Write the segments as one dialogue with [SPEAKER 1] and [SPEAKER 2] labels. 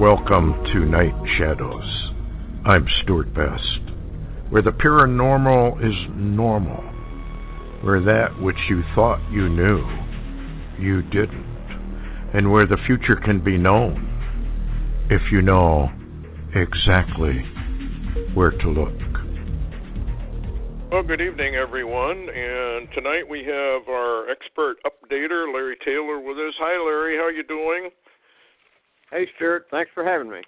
[SPEAKER 1] Welcome to Night Shadows. I'm Stuart Best, where the paranormal is normal, where that which you thought you knew, you didn't, and where the future can be known if you know exactly where to look.
[SPEAKER 2] Well, good evening, everyone, and tonight we have our expert updater, Larry Taylor, with us. Hi, Larry. How are you doing?
[SPEAKER 3] Hey, Stuart. Thanks for having me.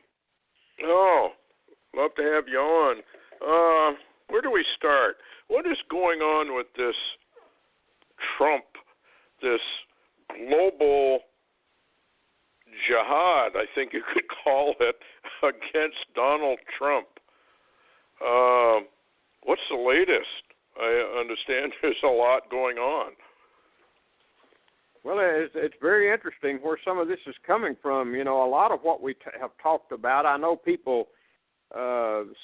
[SPEAKER 2] Oh, love to have you on. Where do we start? What is going on with this Trump, this global jihad, I think you could call it, against Donald Trump? What's the latest? I understand there's a lot going on.
[SPEAKER 3] Well, it's very interesting where some of this is coming from. You know, a lot of what we have talked about, I know people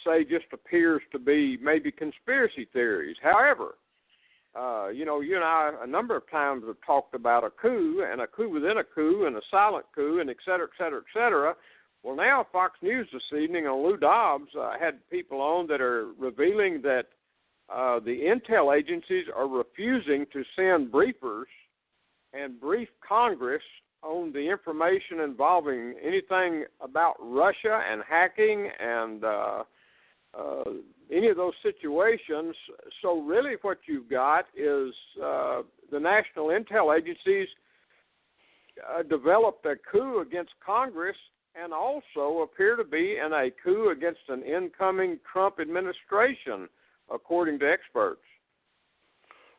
[SPEAKER 3] say just appears to be maybe conspiracy theories. However, you and I a number of times have talked about a coup and a coup within a coup and a silent coup and et cetera, et cetera, et cetera. Well, now Fox News this evening on Lou Dobbs had people on that are revealing that the intel agencies are refusing to send briefers and brief Congress on the information involving anything about Russia and hacking and any of those situations. So really what you've got is the national intel agencies developed a coup against Congress and also appear to be in a coup against an incoming Trump administration, according to experts.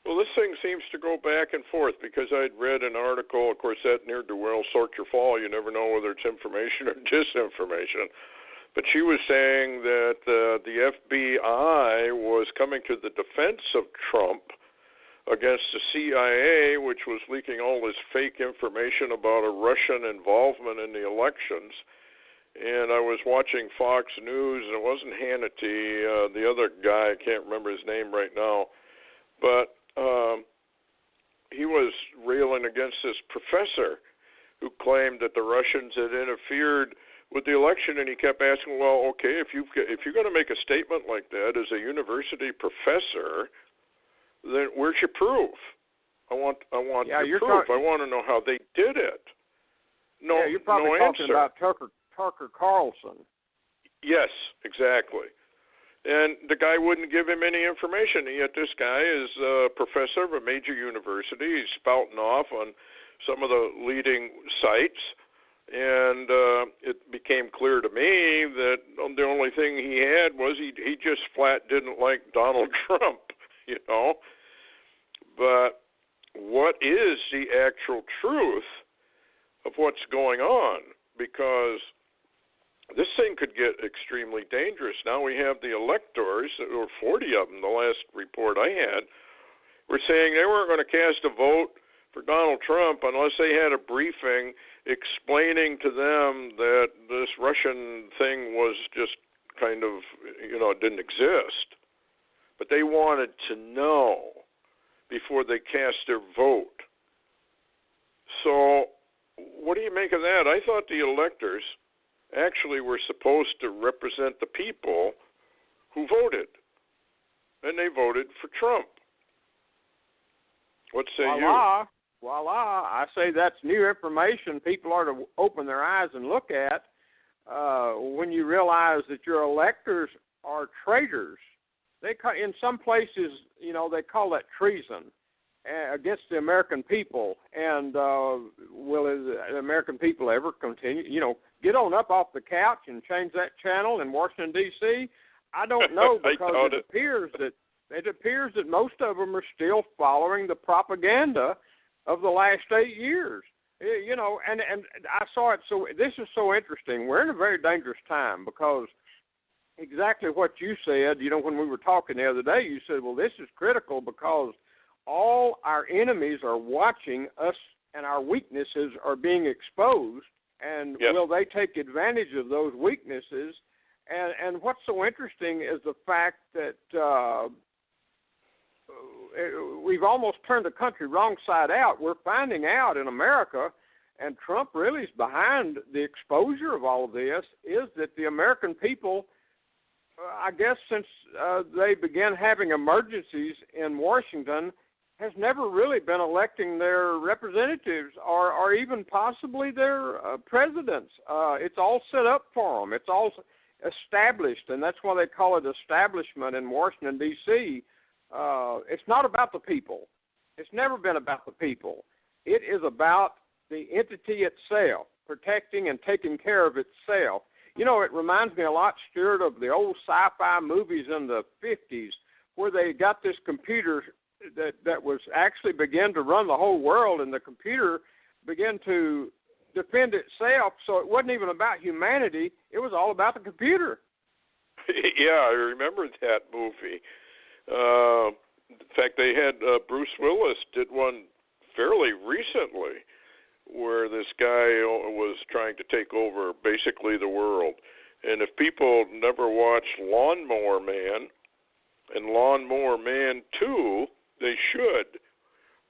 [SPEAKER 2] Well, this thing seems to go back and forth because I'd read an article, of course, that near to well, sort your fall. You never know whether it's information or disinformation. But she was saying that the FBI was coming to the defense of Trump against the CIA, which was leaking all this fake information about a Russian involvement in the elections. And I was watching Fox News, and it wasn't Hannity, the other guy, I can't remember his name right now, but he was railing against this professor who claimed that the Russians had interfered with the election, and he kept asking, well, okay, if you're going to make a statement like that as a university professor, then where's your proof? I want your proof. I want to know how they did it. No,
[SPEAKER 3] you're probably
[SPEAKER 2] no
[SPEAKER 3] talking
[SPEAKER 2] answer.
[SPEAKER 3] about Tucker Carlson.
[SPEAKER 2] Yes, exactly. And the guy wouldn't give him any information. Yet this guy is a professor of a major university. He's spouting off on some of the leading sites. And it became clear to me that the only thing he had was he just flat didn't like Donald Trump, you know. But what is the actual truth of what's going on? Because this thing could get extremely dangerous. Now we have the electors, there were 40 of them, the last report I had, were saying they weren't going to cast a vote for Donald Trump unless they had a briefing explaining to them that this Russian thing was just kind of, it didn't exist. But they wanted to know before they cast their vote. So what do you make of that? I thought the electors actually were supposed to represent the people who voted, and they voted for Trump. What say you?
[SPEAKER 3] Voila. I say that's new information people are to open their eyes and look at when you realize that your electors are traitors. In some places, they call that treason against the American people. And will the American people ever continue, get on up off the couch and change that channel in Washington, D.C.? I don't know, because it appears that most of them are still following the propaganda of the last 8 years. And I saw it. So this is so interesting. We're in a very dangerous time because exactly what you said, when we were talking the other day, you said, well, this is critical because all our enemies are watching us and our weaknesses are being exposed. And
[SPEAKER 2] yes.
[SPEAKER 3] Will they take advantage of those weaknesses? And what's so interesting is the fact that we've almost turned the country wrong side out. We're finding out in America and Trump really is behind the exposure of all of this, is that the American people, I guess since they began having emergencies in Washington, has never really been electing their representatives or even possibly their presidents. It's all set up for them. It's all established, and that's why they call it establishment in Washington, D.C. It's not about the people. It's never been about the people. It is about the entity itself, protecting and taking care of itself. You know, it reminds me a lot, Stuart, of the old sci-fi movies in the 50s where they got this computer that was actually began to run the whole world, and the computer began to defend itself, so it wasn't even about humanity. It was all about the computer.
[SPEAKER 2] Yeah, I remember that movie. In fact, they had Bruce Willis did one fairly recently where this guy was trying to take over basically the world. And if people never watched Lawnmower Man and Lawnmower Man 2, they should,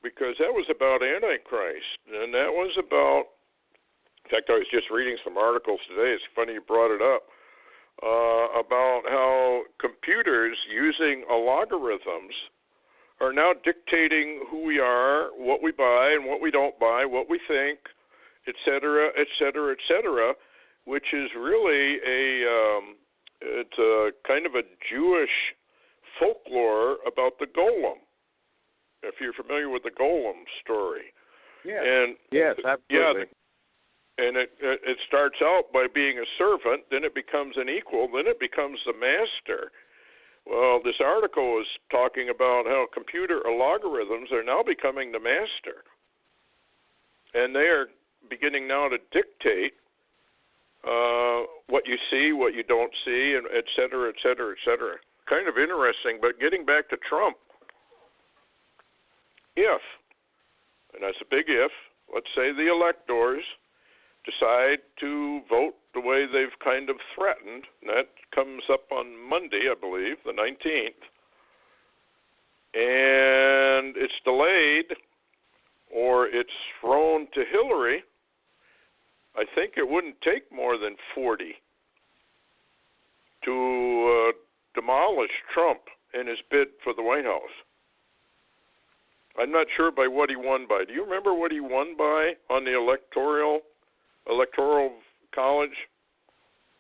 [SPEAKER 2] because that was about Antichrist. And that was about, in fact, I was just reading some articles today. It's funny you brought it up, about how computers using algorithms are now dictating who we are, what we buy and what we don't buy, what we think, et cetera, et cetera, et cetera, which is really it's a kind of a Jewish folklore about the golem, if you're familiar with the golem story.
[SPEAKER 3] Yeah.
[SPEAKER 2] And
[SPEAKER 3] yes, absolutely.
[SPEAKER 2] Yeah, and it starts out by being a servant, then it becomes an equal, then it becomes the master. Well, this article is talking about how computer algorithms are now becoming the master. And they are beginning now to dictate what you see, what you don't see, and et cetera, et cetera, et cetera. Kind of interesting, but getting back to Trump, if, and that's a big if, let's say the electors decide to vote the way they've kind of threatened, and that comes up on Monday, I believe, the 19th, and it's delayed or it's thrown to Hillary, I think it wouldn't take more than 40 to demolish Trump in his bid for the White House. I'm not sure by what he won by. Do you remember what he won by on the electoral college?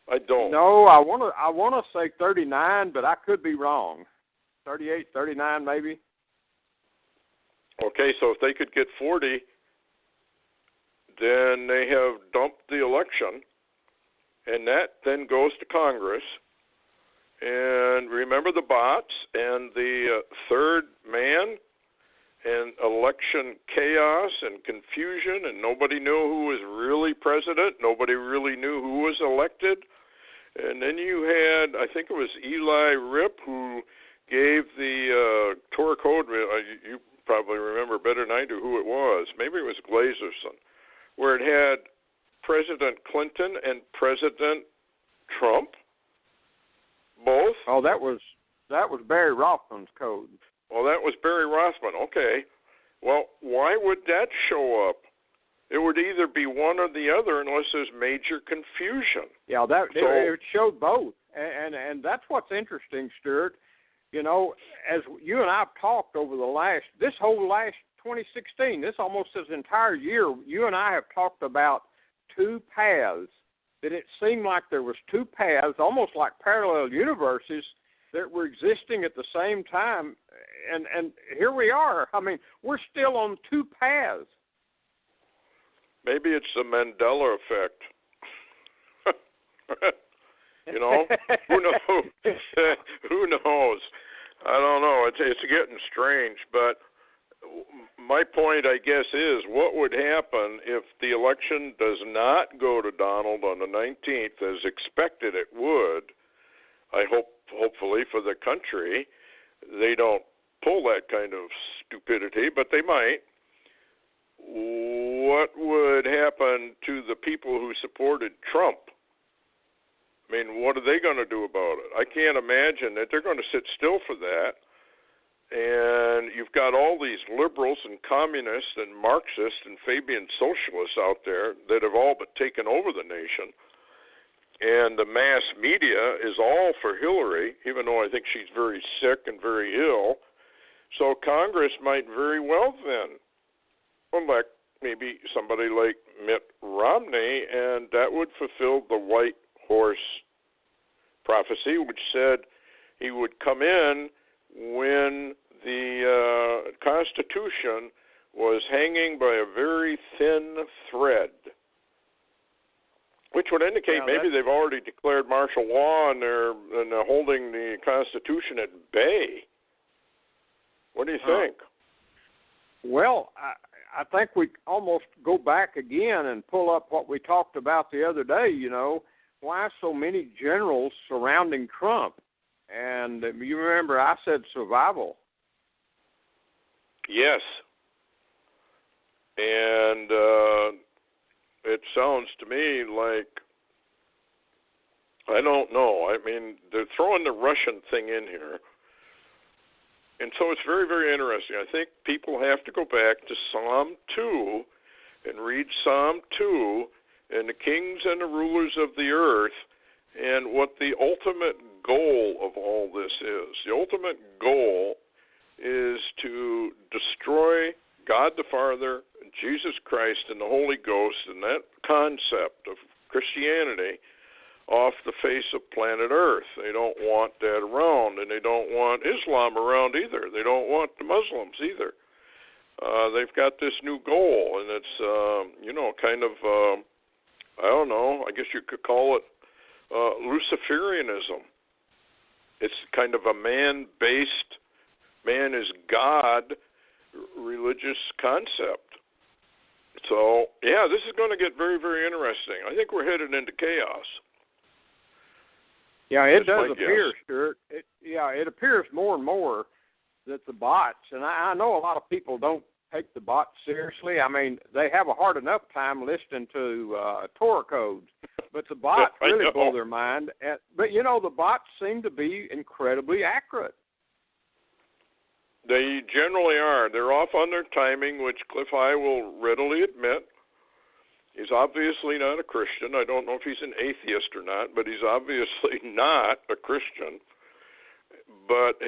[SPEAKER 2] I don't.
[SPEAKER 3] No, I want to say 39, but I could be wrong. 38, 39 maybe.
[SPEAKER 2] Okay, so if they could get 40, then they have dumped the election, and that then goes to Congress. And remember the bots and the third man and election chaos and confusion, and nobody knew who was really president. Nobody really knew who was elected. And then you had, I think it was Eli Rip, who gave the Torah code. You probably remember better than I do who it was. Maybe it was Glazerson, where it had President Clinton and President Trump, both.
[SPEAKER 3] Oh, that was Barry Rothman's code.
[SPEAKER 2] Well, that was Barry Rothman. Okay. Well, why would that show up? It would either be one or the other unless there's major confusion.
[SPEAKER 3] Yeah, it showed both. And that's what's interesting, Stuart. You know, as you and I have talked over this whole last 2016, almost this entire year, you and I have talked about two paths, that it seemed like there was two paths, almost like parallel universes, that were existing at the same time, and here we are. I mean, we're still on two paths.
[SPEAKER 2] Maybe it's the Mandela effect. You know, who knows? Who knows? I don't know. It's getting strange, but my point, I guess, is what would happen if the election does not go to Donald on the 19th as expected it would. I hopefully for the country, they don't pull that kind of stupidity, but they might. What would happen to the people who supported Trump? I mean, what are they going to do about it? I can't imagine that they're going to sit still for that. And you've got all these liberals and communists and Marxists and Fabian socialists out there that have all but taken over the nation. And the mass media is all for Hillary, even though I think she's very sick and very ill. So Congress might very well then elect maybe somebody like Mitt Romney, and that would fulfill the white horse prophecy, which said he would come in when the Constitution was hanging by a very thin thread, which would indicate maybe they've already declared martial law and they're holding the Constitution at bay. What do you think?
[SPEAKER 3] Well, I think we almost go back again and pull up what we talked about the other day, why so many generals surrounding Trump? And you remember I said survival.
[SPEAKER 2] Yes. And it sounds to me like, I don't know. I mean, they're throwing the Russian thing in here. And so it's very, very interesting. I think people have to go back to Psalm 2 and read Psalm 2 and the kings and the rulers of the earth and what the ultimate goal of all this is. The ultimate goal is to destroy God the Father, Jesus Christ, and the Holy Ghost, and that concept of Christianity off the face of planet Earth. They don't want that around, and they don't want Islam around either. They don't want the Muslims either. They've got this new goal, and it's, kind of, I don't know, I guess you could call it Luciferianism. It's kind of a man-based, man is God religious concept. So, yeah, this is going to get very, very interesting. I think we're headed into chaos.
[SPEAKER 3] Yeah, it does appear, Stuart. It appears more and more that the bots, and I know a lot of people don't take the bots seriously. I mean, they have a hard enough time listening to Torah codes, but the bots really blow their mind. But, the bots seem to be incredibly accurate.
[SPEAKER 2] They generally are. They're off on their timing, which Cliff High will readily admit. He's obviously not a Christian. I don't know if he's an atheist or not, but he's obviously not a Christian. But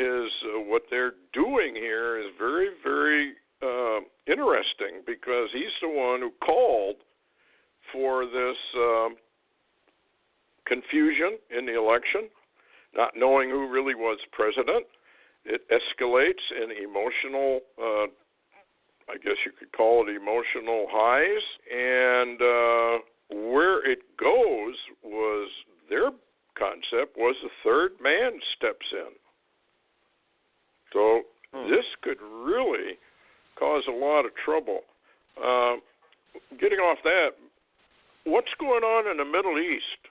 [SPEAKER 2] what they're doing here is very, very interesting, because he's the one who called for this confusion in the election, not knowing who really was president. It escalates in emotional I guess you could call it emotional highs, and where it goes was their concept was the third man steps in. So this could really cause a lot of trouble. Getting off that, what's going on in the Middle East?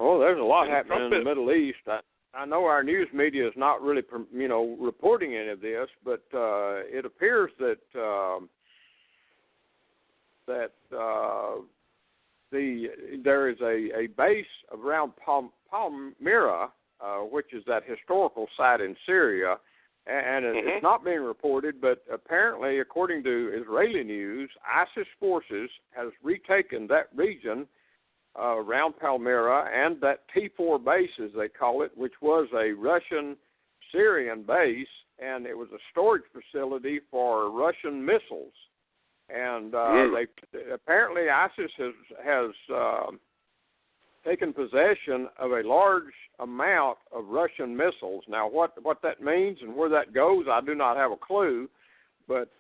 [SPEAKER 3] Oh, there's a lot happening in the Middle East. I know our news media is not really, reporting any of this, but it appears that there is a base around Palmyra, which is that historical site in Syria, and it's not being reported, but apparently, according to Israeli news, ISIS forces has retaken that region around Palmyra and that T4 base, as they call it, which was a Russian-Syrian base, and it was a storage facility for Russian missiles. And apparently ISIS has taken possession of a large amount of Russian missiles. Now, what that means and where that goes, I do not have a clue. But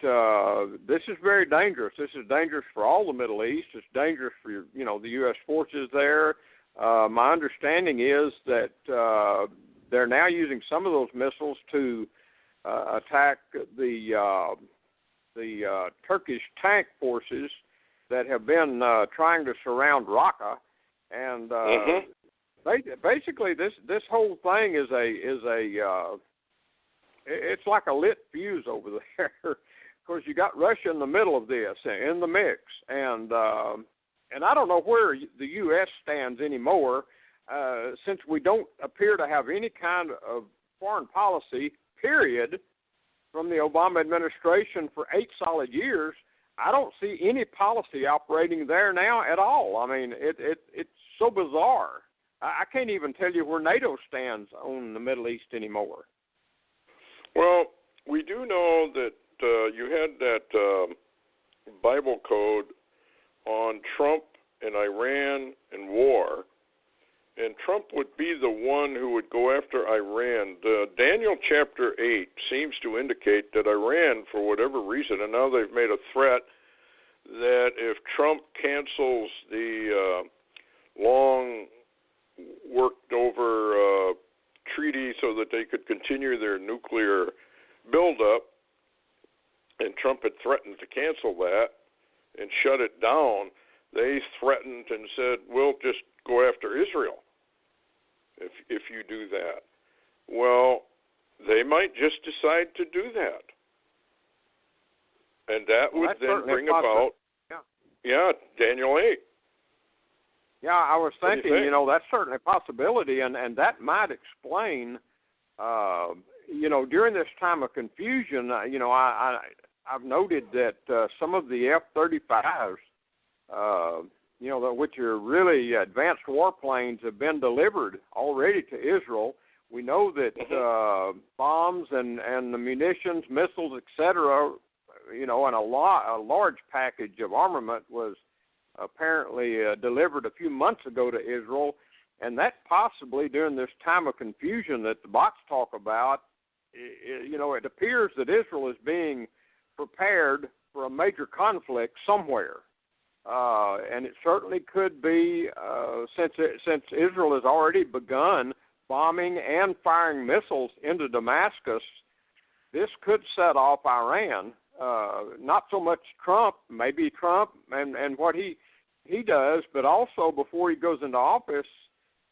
[SPEAKER 3] this is very dangerous. This is dangerous for all the Middle East. It's dangerous for the U.S. forces there. My understanding is that they're now using some of those missiles to attack the Turkish tank forces that have been trying to surround Raqqa. And basically, this whole thing is it's like a lit fuse over there. Of course, you got Russia in the middle of this, in the mix, and I don't know where the U.S. stands anymore, since we don't appear to have any kind of foreign policy period, from the Obama administration for 8 solid years, I don't see any policy operating there now at all. I mean, it's so bizarre. I can't even tell you where NATO stands on the Middle East anymore.
[SPEAKER 2] Well, we do know that you had that Bible code on Trump and Iran and war, and Trump would be the one who would go after Iran. Daniel chapter 8 seems to indicate that Iran, for whatever reason, and now they've made a threat that if Trump cancels the long worked over treaty so that they could continue their nuclear buildup, and Trump had threatened to cancel that and shut it down, they threatened and said, we'll just go after Israel if you do that. Well, they might just decide to do that. And that would then bring about, Daniel 8.
[SPEAKER 3] Yeah, I was thinking, that's certainly a possibility, and that might explain, during this time of confusion, I've noted that some of the F-35s, which are really advanced warplanes, have been delivered already to Israel. We know that bombs and the munitions, missiles, etc., and a large package of armament was apparently delivered a few months ago to Israel, and that possibly during this time of confusion that the bots talk about, it appears that Israel is being prepared for a major conflict somewhere, and it certainly could be since Israel has already begun bombing and firing missiles into Damascus. This could set off Iran. Not so much Trump, maybe Trump and what he does, but also before he goes into office,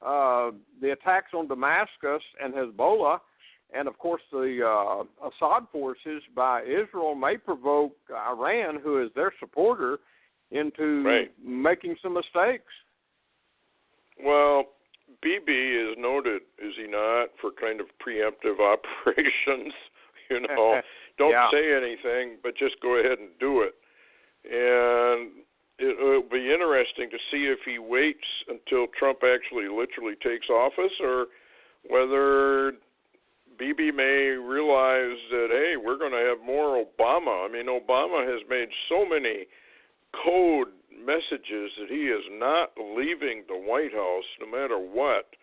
[SPEAKER 3] the attacks on Damascus and Hezbollah, and of course the Assad forces by Israel may provoke Iran, who is their supporter, into making some mistakes.
[SPEAKER 2] Well, Bibi is noted, is he not, for kind of preemptive operations, Don't say anything, but just go ahead and do it. And it'll be interesting to see if he waits until Trump actually literally takes office, or whether Bibi may realize that, hey, we're going to have more Obama. I mean, Obama has made so many code messages that he is not leaving the White House no matter what.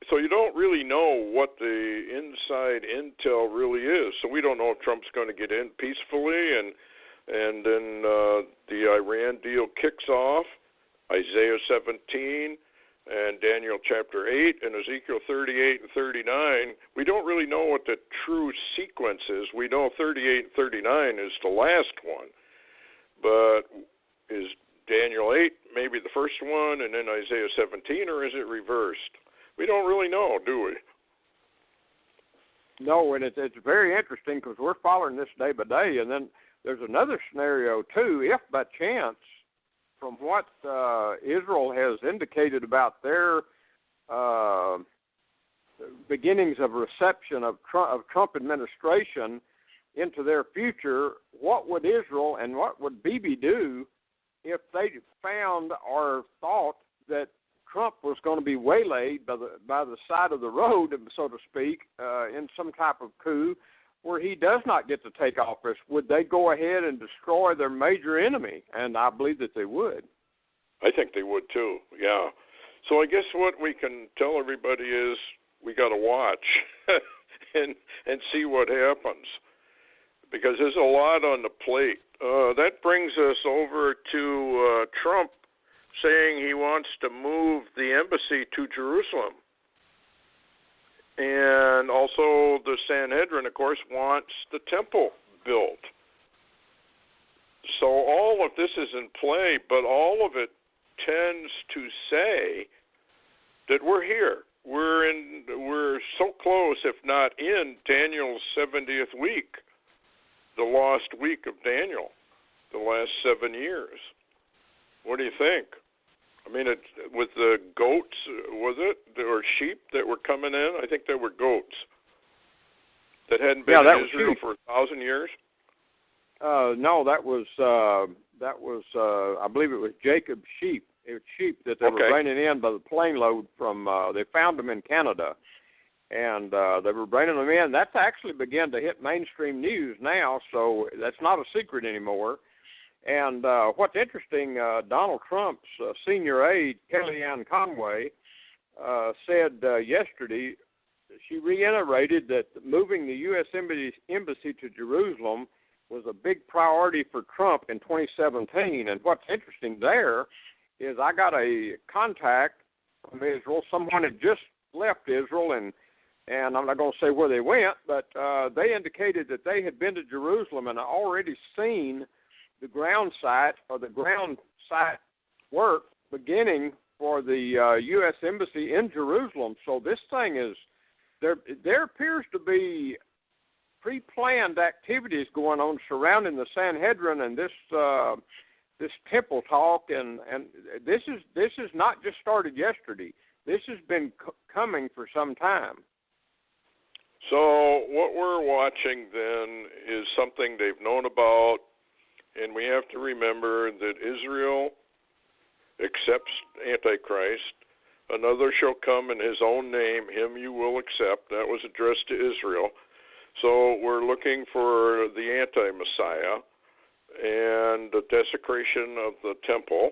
[SPEAKER 2] So you don't really know what the inside intel really is. So we don't know if Trump's going to get in peacefully, and then the Iran deal kicks off, Isaiah 17 and Daniel chapter 8 and Ezekiel 38 and 39. We don't really know what the true sequence is. We know 38 and 39 is the last one. But is Daniel 8 maybe the first one, and then Isaiah 17, or is it reversed? We don't really know, do we?
[SPEAKER 3] No, and it's very interesting because we're following this day by day. And then there's another scenario, too. If by chance, from what Israel has indicated about their beginnings of reception of Trump administration into their future, what would Israel and what would Bibi do if they found or thought that Trump was going to be waylaid by the side of the road, so to speak, in some type of coup where he does not get to take office? Would they go ahead and destroy their major enemy? And I believe that they would.
[SPEAKER 2] I think they would too, yeah. So I guess what we can tell everybody is we got to watch and see what happens, because there's a lot on the plate. That brings us over to Trump saying he wants to move the embassy to Jerusalem. And also the Sanhedrin, of course, wants the temple built. So all of this is in play, but all of it tends to say that we're here. We're so close, if not in Daniel's 70th week, the lost week of Daniel, the last 7 years. What do you think? I mean, with the goats, was it, or sheep that were coming in? I think they were goats. that hadn't been in Israel for 1,000 years?
[SPEAKER 3] No, that was I believe it was Jacob's sheep. It was sheep that they were bringing in by the plane load from. They found them in Canada, and they were bringing them in. That's actually begun to hit mainstream news now, so that's not a secret anymore. And what's interesting, Donald Trump's senior aide, Kellyanne Conway, said yesterday, she reiterated that moving the U.S. embassy to Jerusalem was a big priority for Trump in 2017. And what's interesting there is I got a contact from Israel. Someone had just left Israel, and I'm not going to say where they went, but they indicated that they had been to Jerusalem and already seen the ground site work beginning for the U.S. Embassy in Jerusalem. So this thing is, there appears to be pre-planned activities going on surrounding the Sanhedrin and this temple talk, and this is not just started yesterday. This has been coming for some time.
[SPEAKER 2] So what we're watching then is something they've known about, and we have to remember that Israel accepts Antichrist. Another shall come in his own name, him you will accept. That was addressed to Israel. So we're looking for the anti-Messiah and the desecration of the temple.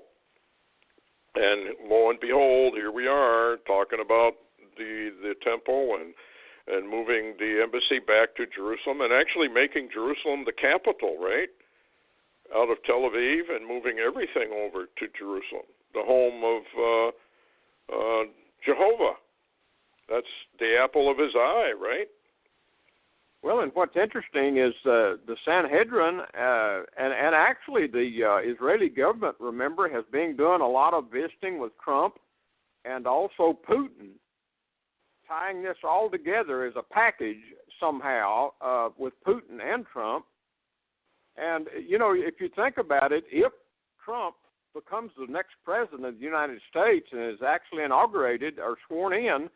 [SPEAKER 2] And lo and behold, here we are talking about the temple and moving the embassy back to Jerusalem and actually making Jerusalem the capital, right? Out of Tel Aviv and moving everything over to Jerusalem, the home of Jehovah. That's the apple of his eye, right?
[SPEAKER 3] Well, and what's interesting is the Sanhedrin and actually the Israeli government, remember, has been doing a lot of visiting with Trump and also Putin, tying this all together as a package somehow with Putin and Trump. And, you know, if you think about it, if Trump becomes the next president of the United States and is actually inaugurated or sworn in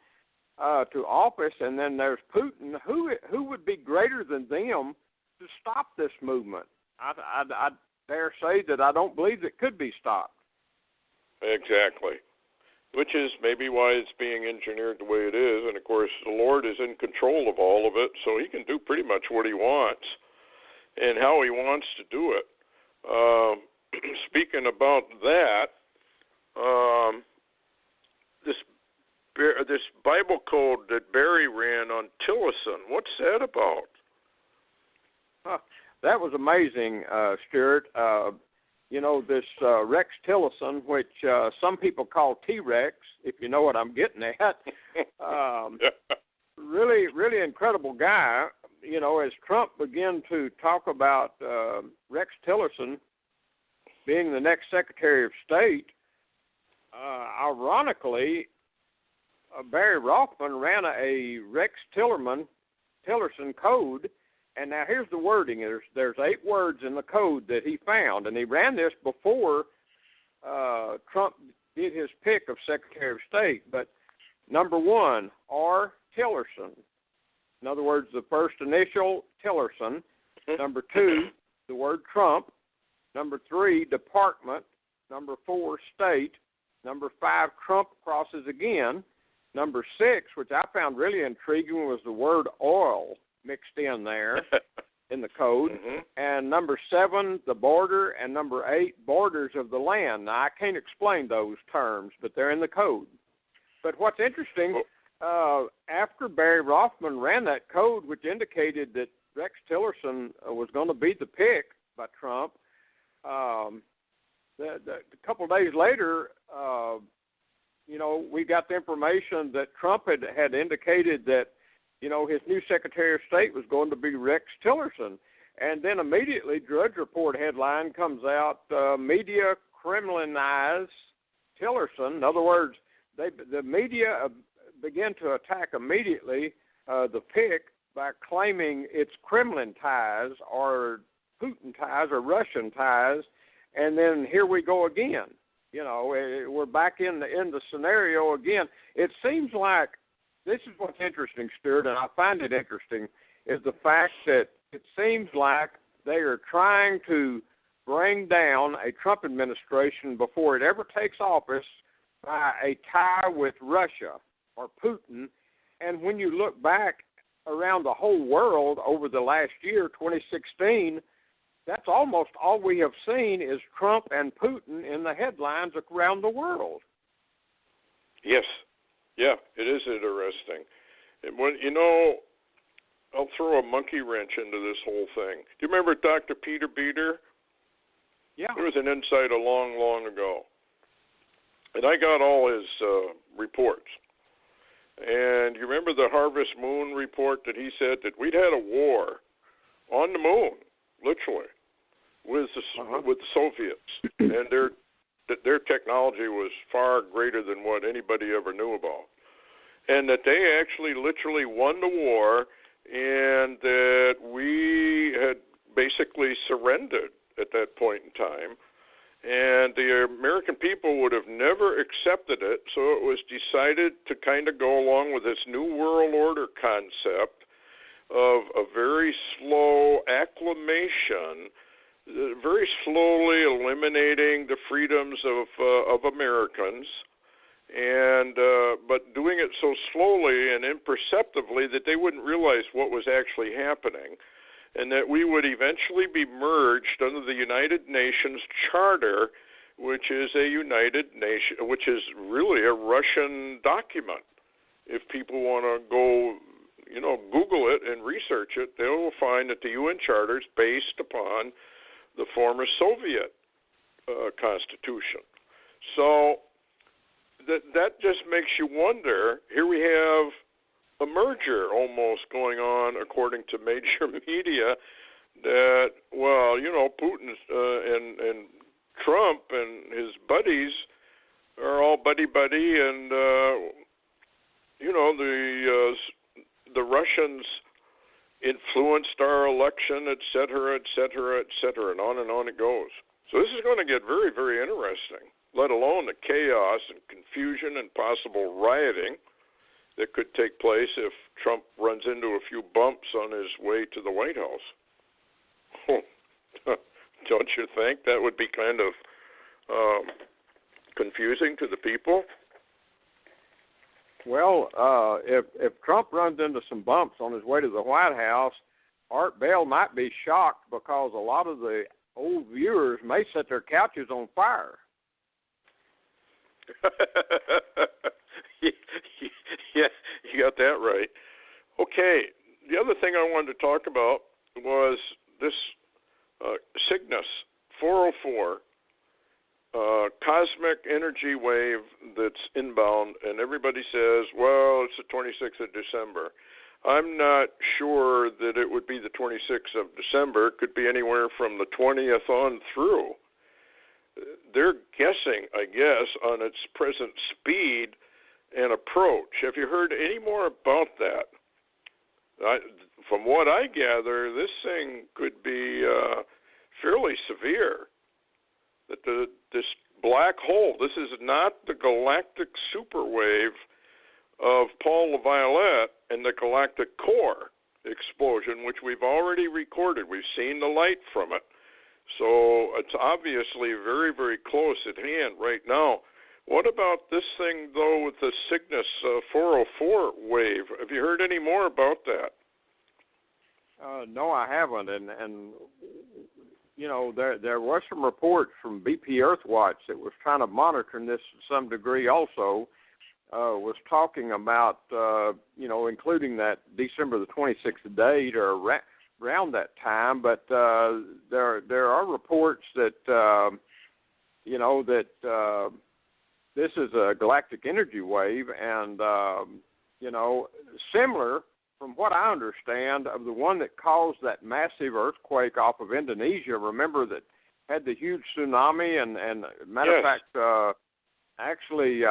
[SPEAKER 3] to office, and then there's Putin, who would be greater than them to stop this movement? I dare say that I don't believe it could be stopped.
[SPEAKER 2] Exactly. Which is maybe why it's being engineered the way it is. And, of course, the Lord is in control of all of it, so he can do pretty much what he wants and how he wants to do it. Speaking about that, this Bible code that Barry ran on Tillerson, what's that about?
[SPEAKER 3] That was amazing, Stuart. You know, this Rex Tillerson, which some people call T-Rex, if you know what I'm getting at. Really, really incredible guy. You know, as Trump began to talk about Rex Tillerson being the next Secretary of State, ironically, Barry Rothman ran a Rex Tillerson code, and now here's the wording. There's 8 words in the code that he found, and he ran this before Trump did his pick of Secretary of State. But number 1, R. Tillerson. In other words, the first initial, Tillerson. Number 2, the word Trump. Number 3, department. Number 4, state. Number 5, Trump crosses again. Number 6, which I found really intriguing, was the word oil mixed in there in the code. And number 7, the border, and number 8, borders of the land. Now, I can't explain those terms, but they're in the code. But what's interesting, after Barry Rothman ran that code, which indicated that Rex Tillerson was going to be the pick by Trump, a couple of days later, you know, we got the information that Trump had indicated that, you know, his new Secretary of State was going to be Rex Tillerson. And then immediately, Drudge Report headline comes out, media Kremlinize Tillerson. In other words, the media began to attack immediately the pick by claiming it's Kremlin ties or Putin ties or Russian ties. And then here we go again. You know, we're back in the scenario again. It seems like this is what's interesting, Stuart, and I find it interesting. is the fact that it seems like they are trying to bring down a Trump administration before it ever takes office by a tie with Russia or Putin. And when you look back around the whole world over the last year, 2016, that's almost all we have seen is Trump and Putin in the headlines around the world.
[SPEAKER 2] Yes. Yeah, it is interesting. And when, I'll throw a monkey wrench into this whole thing. Do you remember Dr. Peter Beater?
[SPEAKER 3] Yeah.
[SPEAKER 2] There was an insight a long, long ago. And I got all his reports. And you remember the Harvest Moon report that he said that we'd had a war on the moon, literally, with the Soviets, and their technology was far greater than what anybody ever knew about, and that they actually literally won the war, and that we had basically surrendered at that point in time, and the American people would have never accepted it, so it was decided to kind of go along with this New World Order concept of a very slow acclimation, very slowly eliminating the freedoms of Americans, and but doing it so slowly and imperceptibly that they wouldn't realize what was actually happening, and that we would eventually be merged under the United Nations Charter, which is a United Nation, which is really a Russian document. If people want to go, Google it and research it, they will find that the UN Charter is based upon the former Soviet constitution. So that just makes you wonder. Here we have a merger almost going on, according to major media, that, Putin and Trump and his buddies are all buddy-buddy, and, the Russians influenced our election, et cetera, and on it goes. So this is going to get very, very interesting, let alone the chaos and confusion and possible rioting that could take place if Trump runs into a few bumps on his way to the White House. Don't you think that would be kind of confusing to the people?
[SPEAKER 3] Well, if Trump runs into some bumps on his way to the White House, Art Bell might be shocked because a lot of the old viewers may set their couches on fire.
[SPEAKER 2] Yeah, you got that right. Okay, the other thing I wanted to talk about was this Cygnus 404 cosmic energy wave that's inbound, and everybody says, well, it's the 26th of December. I'm not sure that it would be the 26th of December. It could be anywhere from the 20th on through. They're guessing, I guess, on its present speed and approach. Have you heard any more about that? From what I gather, this thing could be fairly severe. That this black hole, this is not the galactic superwave of Paul Le Violette and the galactic core explosion, which we've already recorded. We've seen the light from it. So it's obviously very, very close at hand right now. What about this thing, though, with the Cygnus 404 wave? Have you heard any more about that?
[SPEAKER 3] No, I haven't. And there were some reports from BP Earthwatch that was kind of monitoring this to some degree also, was talking about, including that December the 26th date or around that time. But there are reports that, this is a galactic energy wave, and, similar, from what I understand, of the one that caused that massive earthquake off of Indonesia. Remember that had the huge tsunami, and matter of fact, actually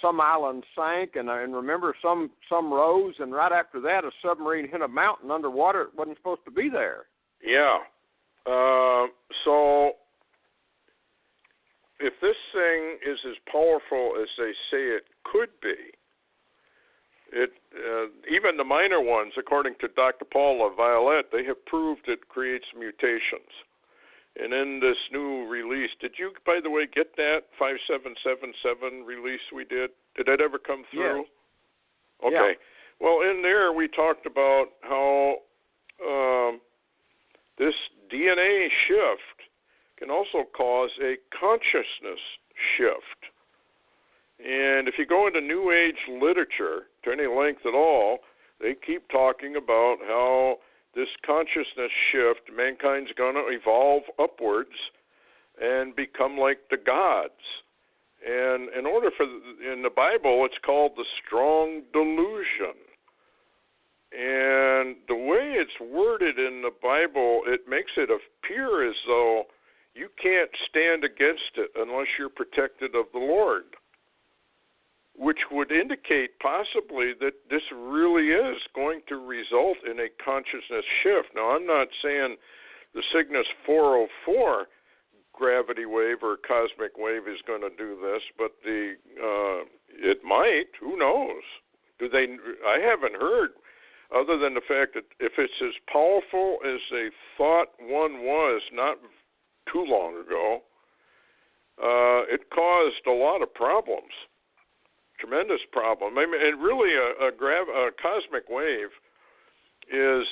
[SPEAKER 3] some islands sank, and remember some rose, and right after that, a submarine hit a mountain underwater. It wasn't supposed to be there.
[SPEAKER 2] Yeah. So if this thing is as powerful as they say it could be, Even the minor ones, according to Dr. Paul LaViolette, they have proved it creates mutations. And in this new release, did you, by the way, get that 5777 release we did? Did that ever come through?
[SPEAKER 3] Yes.
[SPEAKER 2] Okay.
[SPEAKER 3] Yeah.
[SPEAKER 2] Well, in there we talked about how this DNA shift can also cause a consciousness shift. And if you go into New Age literature to any length at all, they keep talking about how this consciousness shift, mankind's going to evolve upwards and become like the gods. And in the Bible, it's called the strong delusion. And the way it's worded in the Bible, it makes it appear as though you can't stand against it unless you're protected of the Lord, which would indicate possibly that this really is going to result in a consciousness shift. Now, I'm not saying the Cygnus 404 gravity wave or cosmic wave is going to do this, but it might. Who knows? I haven't heard, other than the fact that if it's as powerful as they thought one was not too long ago, it caused a lot of problems. Tremendous problem. I mean, and really, a cosmic wave is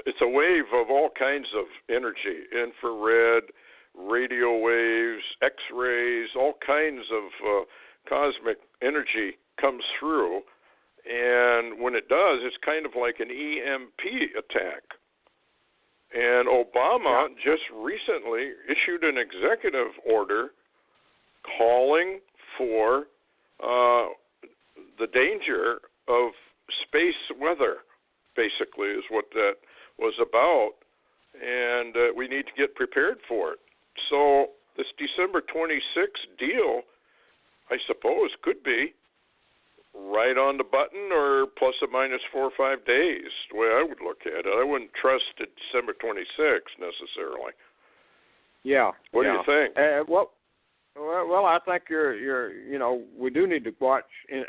[SPEAKER 2] it's a wave of all kinds of energy: infrared, radio waves, X-rays, all kinds of cosmic energy comes through. And when it does, it's kind of like an EMP attack. And Obama just recently issued an executive order calling for the danger of space weather, basically, is what that was about, and we need to get prepared for it. So this December 26th deal, I suppose, could be right on the button or plus or minus 4 or 5 days, the way I would look at it. I wouldn't trust it December 26th necessarily.
[SPEAKER 3] Yeah.
[SPEAKER 2] What do you think?
[SPEAKER 3] Well, I think we do need to watch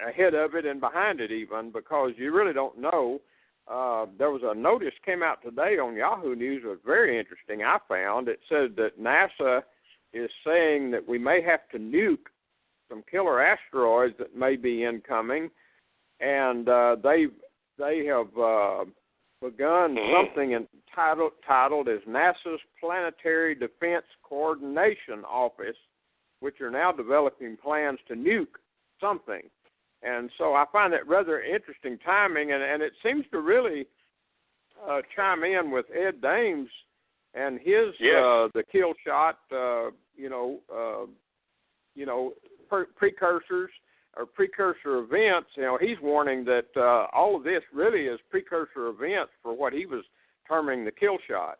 [SPEAKER 3] ahead of it and behind it even, because you really don't know. There was a notice came out today on Yahoo News. It was very interesting, I found. It said that NASA is saying that we may have to nuke some killer asteroids that may be incoming, and they have begun something titled as NASA's Planetary Defense Coordination Office, which are now developing plans to nuke something. And so I find that rather interesting timing, and it seems to really chime in with Ed Dames and his the kill shot, precursors or precursor events. He's warning that all of this really is precursor events for what he was terming the kill shot.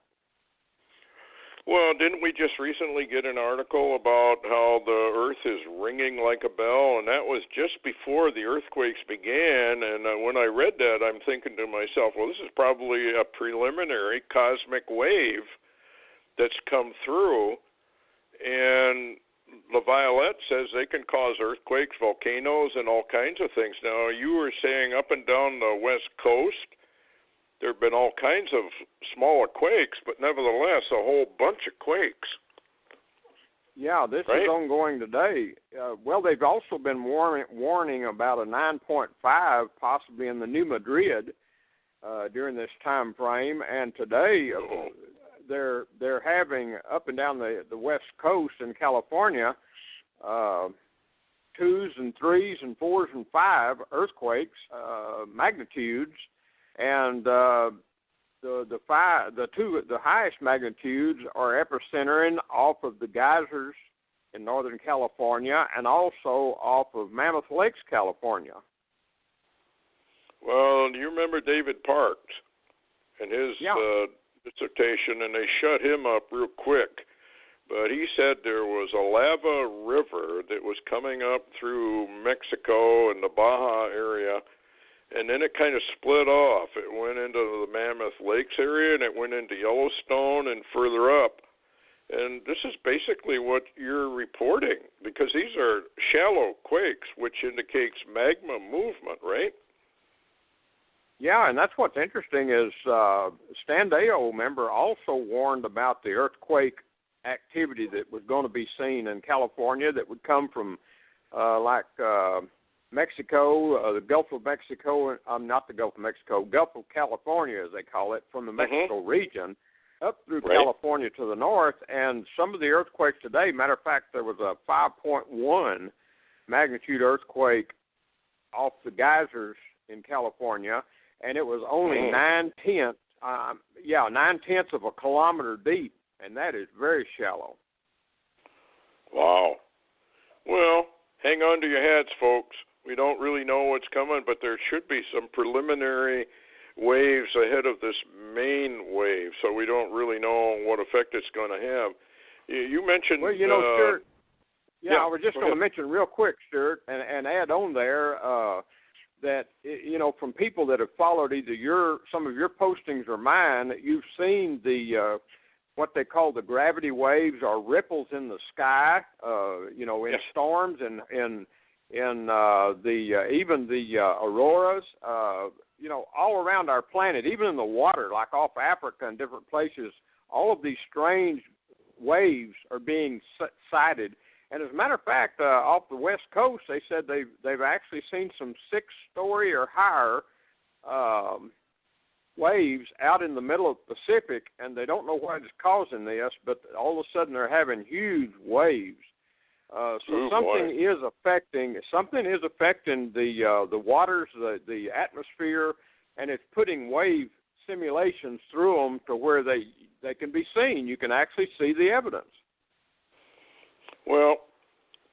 [SPEAKER 2] Well, didn't we just recently get an article about how the Earth is ringing like a bell, and that was just before the earthquakes began, and when I read that, I'm thinking to myself, well, this is probably a preliminary cosmic wave that's come through, and LaViolette says they can cause earthquakes, volcanoes, and all kinds of things. Now, you were saying up and down the West Coast, there have been all kinds of smaller quakes, but nevertheless, a whole bunch of quakes.
[SPEAKER 3] Yeah, this is ongoing today. They've also been warning about a 9.5 possibly in the New Madrid during this time frame, and today they're having up and down the West Coast in California 2s and 3s and 4s and 5 earthquakes magnitudes. And the highest magnitudes are epicentering off of the geysers in Northern California and also off of Mammoth Lakes, California.
[SPEAKER 2] Well, do you remember David Parks and his dissertation? And they shut him up real quick. But he said there was a lava river that was coming up through Mexico and the Baja area, and then it kind of split off. It went into the Mammoth Lakes area, and it went into Yellowstone and further up. And this is basically what you're reporting, because these are shallow quakes, which indicates magma movement, right?
[SPEAKER 3] Yeah, and that's what's interesting is Stan Deyo, remember, also warned about the earthquake activity that was going to be seen in California that would come from Mexico, the Gulf of Mexico, not the Gulf of Mexico, Gulf of California, as they call it, from the Mexico region up through California to the north. And some of the earthquakes today, matter of fact, there was a 5.1 magnitude earthquake off the geysers in California, and it was only 9/10 of a kilometer deep, and that is very shallow.
[SPEAKER 2] Wow. Well, hang on to your hats, folks. We don't really know what's coming, but there should be some preliminary waves ahead of this main wave, so we don't really know what effect it's going to have. You mentioned...
[SPEAKER 3] Well, Stuart, I was just going to mention real quick, Stuart, and add on there that, from people that have followed either some of your postings or mine, that you've seen the what they call the gravity waves or ripples in the sky, in storms and in even the auroras, all around our planet, even in the water, like off Africa and different places. All of these strange waves are being sighted. And as a matter of fact, off the West Coast, they said they've actually seen some 6-story or higher waves out in the middle of the Pacific, and they don't know what is causing this, but all of a sudden they're having huge waves. Something is affecting the waters, the atmosphere, and it's putting wave simulations through them to where they can be seen. You can actually see the evidence.
[SPEAKER 2] Well,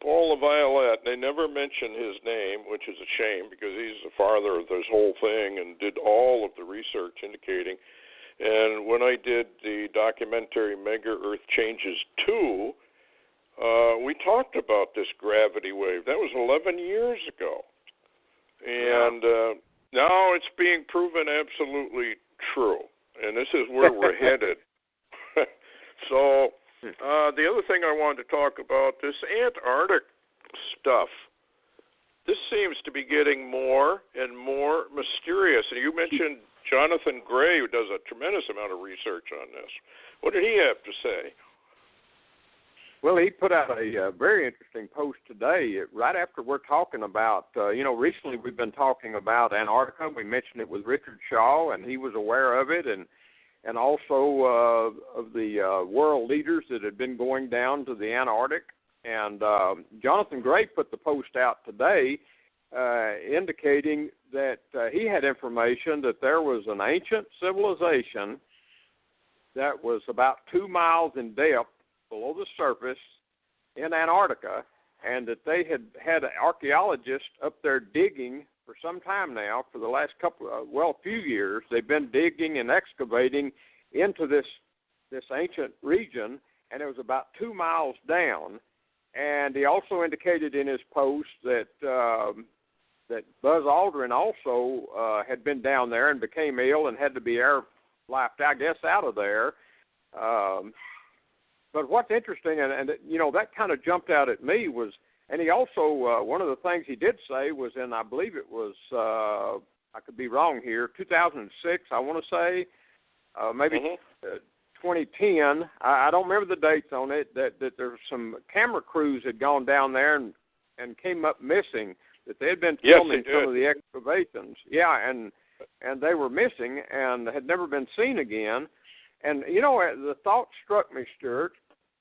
[SPEAKER 2] Paul LaViolette, they never mention his name, which is a shame because he's the father of this whole thing and did all of the research indicating. And when I did the documentary Mega Earth Changes 2, we talked about this gravity wave. That was 11 years ago. And now it's being proven absolutely true. And this is where we're headed. So the other thing I wanted to talk about, this Antarctic stuff, this seems to be getting more and more mysterious. And you mentioned Jonathan Gray, who does a tremendous amount of research on this. What did he have to say?
[SPEAKER 3] Well, he put out a very interesting post today, right after we're talking about, recently we've been talking about Antarctica. We mentioned it with Richard Shaw, and he was aware of it, and also of the world leaders that had been going down to the Antarctic. And Jonathan Gray put the post out today indicating that he had information that there was an ancient civilization that was about 2 miles in depth below the surface in Antarctica, and that they had archaeologists up there digging for some time now, for the last few years. They've been digging and excavating into this ancient region, and it was about 2 miles down. And he also indicated in his post that Buzz Aldrin also had been down there and became ill and had to be airlifted, I guess, out of there. But what's interesting, and that kind of jumped out at me was, and he also, one of the things he did say was in, I believe it was, I could be wrong here, 2006, I want to say, maybe 2010, I don't remember the dates on it, that there were some camera crews had gone down there and came up missing, that they had been filming some of the excavations. Yeah, and they were missing and had never been seen again. And, the thought struck me, Stuart.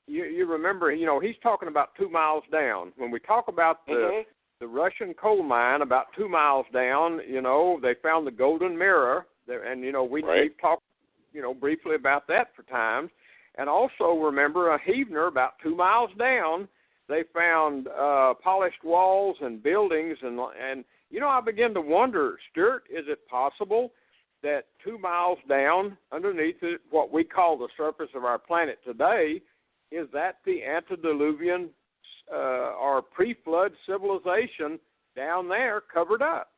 [SPEAKER 3] You remember, he's talking about 2 miles down. When we talk about the Russian coal mine about 2 miles down, they found the Golden Mirror. And, we've talked, briefly about that for times. And also remember Heavener, about 2 miles down, they found polished walls and buildings. And I begin to wonder, Stuart, is it possible that 2 miles down underneath it, what we call the surface of our planet today, is that the antediluvian or pre-flood civilization down there covered up?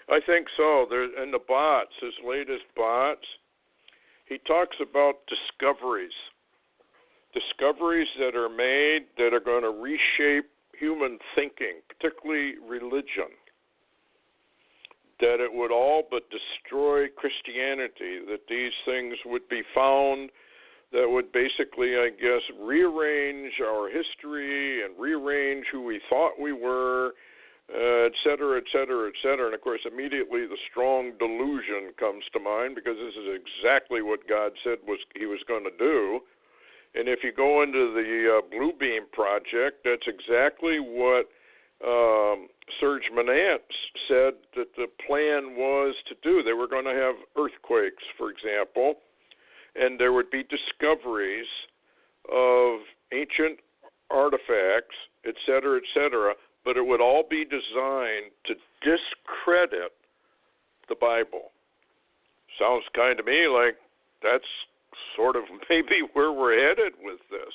[SPEAKER 2] I think so. In the bots, his latest bots, he talks about discoveries. discoveries that are made that are going to reshape human thinking, particularly religion, that it would all but destroy Christianity, that these things would be found that would basically, I guess, rearrange our history and rearrange who we thought we were, et cetera, et cetera, et cetera. And, of course, immediately the strong delusion comes to mind, because this is exactly what God said he was going to do. And if you go into the Blue Beam Project, that's exactly what Serge Monant said that the plan was to do. They were going to have earthquakes, for example, and there would be discoveries of ancient artifacts, et cetera, but it would all be designed to discredit the Bible. Sounds kind to me like that's sort of maybe where we're headed with this,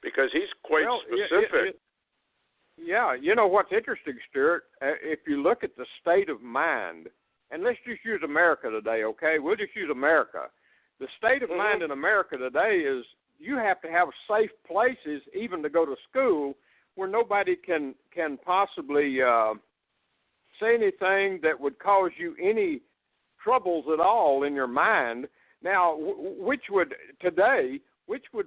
[SPEAKER 2] because he's quite specific.
[SPEAKER 3] Yeah, you know what's interesting, Stuart? If you look at the state of mind, and let's just use America today, okay? We'll just use America. The state of mind in America today is you have to have safe places even to go to school where nobody can possibly say anything that would cause you any troubles at all in your mind. Now, which would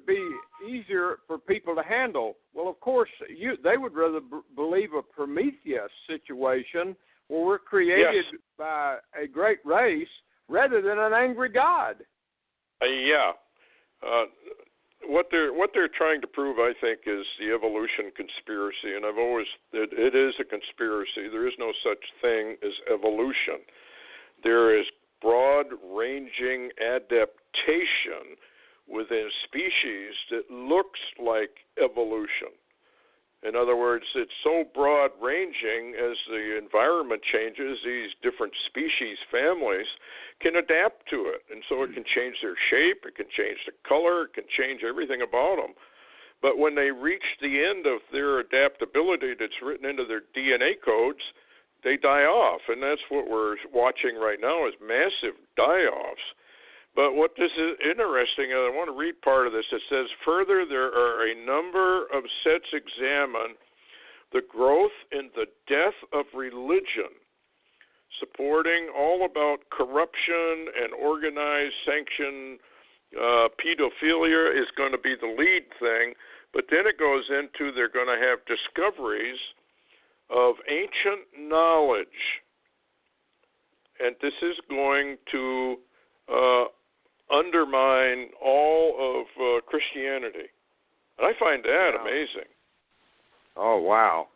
[SPEAKER 3] be easier for people to handle? Well, of course, they would rather believe a Prometheus situation where we're created by a great race rather than an angry God. What they're trying to prove, I think, is the evolution conspiracy, and it is a conspiracy. There is no such thing as evolution. There is broad-ranging adaptation within species that looks like evolution. In other words, it's so broad-ranging as the environment changes, these different species families can adapt to it. And so it can change their shape, it can change the color, it can change everything about them. But when they reach the end of their adaptability that's written into their DNA codes, they die off. And that's what we're watching right now, is massive die-offs. But what this is interesting, and I want to read part of this, it says, further, there are a number of sets examine the growth and the death of religion, supporting all about corruption and organized sanction. Pedophilia is going to be the lead thing, but then it goes into they're going to have discoveries of ancient knowledge, and this is going to undermine all of Christianity. And I find that amazing. Oh, wow.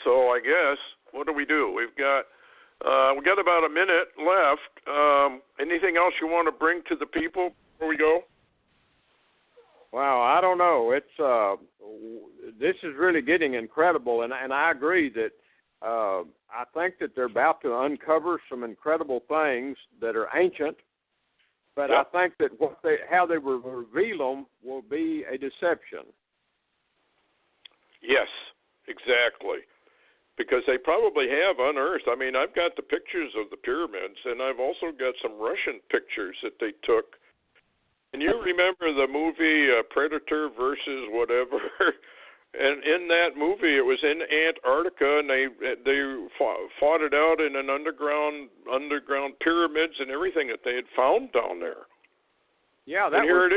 [SPEAKER 3] So I guess, what do? We've got about a minute left. Anything else you want to bring to the people before we go? Wow, I don't know. This is really getting incredible, and I agree that I think that they're about to uncover some incredible things that are ancient, but I think that how they will reveal them will be a deception. Yes, exactly. Because they probably have unearthed. I mean, I've got the pictures of the pyramids, and I've also got some Russian pictures that they took. And you remember the movie Predator versus whatever? And in that movie, it was in Antarctica, and they fought it out in an underground pyramids and everything that they had found down there. Yeah, that was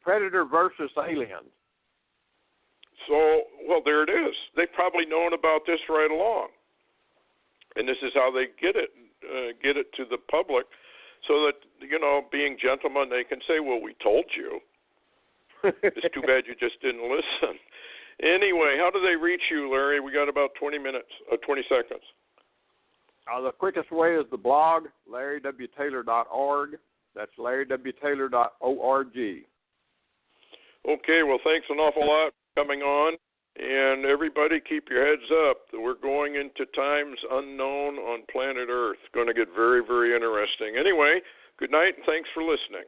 [SPEAKER 3] Predator versus Aliens. So, well, there it is. They've probably known about this right along, and this is how they get it to the public, so that, being gentlemen, they can say, "Well, we told you." It's too bad you just didn't listen. Anyway, how do they reach you, Larry? We got about 20 seconds. The quickest way is the blog, LarryWTaylor.org. That's LarryWTaylor.org. Okay, well, thanks an awful lot for coming on. And everybody keep your heads up. We're going into times unknown on planet Earth. It's going to get very, very interesting. Anyway, good night and thanks for listening.